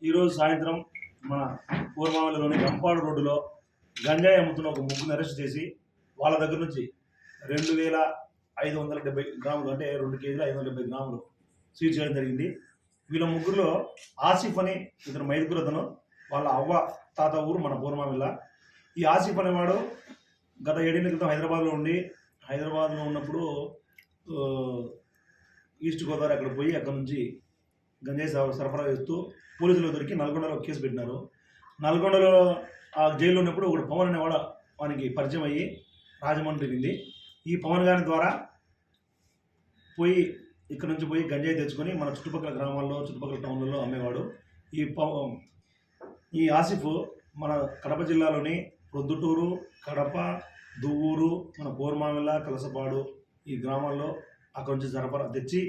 ఈరోజు సాయంత్రం మన పూర్మావలిలోని గంపాడు రోడ్డులో గంజాయి అమ్ముతున్న ఒక ముగ్గురు అరెస్ట్ చేసి వాళ్ళ దగ్గర నుంచి 2570 గ్రాములు అంటే 2 కేజీల 570 గ్రాములు సీజ్ చేయడం జరిగింది. వీళ్ళ ముగ్గురులో ఆసిఫ్ అని ఇతను మైదుకూరు అతను, వాళ్ళ అవ్వ తాత ఊరు మన పూర్మావిల్ల. ఈ ఆసిఫ్ అనేవాడు గత 7 ఏళ్ల క్రితం హైదరాబాద్లో ఉన్నప్పుడు ఈస్ట్ గోదావరి అక్కడ పోయి అక్కడ నుంచి గంజాయి సరఫరా చేస్తూ పోలీసులు దొరికి నల్గొండలో కేసు పెట్టినారు. నల్గొండలో ఆ జైల్లో ఉన్నప్పుడు ఒకడు పవన్ అనేవాడు వానికి పరిచయం అయ్యి రాజమండ్రి దిగింది. ఈ పవన్ గారి ద్వారా ఇక్కడ నుంచి పోయి గంజాయి తెచ్చుకొని మన చుట్టుపక్కల గ్రామాల్లో చుట్టుపక్కల టౌన్లలో అమ్మేవాడు. ఈ ఆసిఫ్ మన కడప జిల్లాలోని ప్రొద్దుటూరు, కడప, దువ్వూరు, మన పూర్మావిల్ల, కలసపాడు ఈ గ్రామాల్లో అక్కడ నుంచి సరఫరా తెచ్చి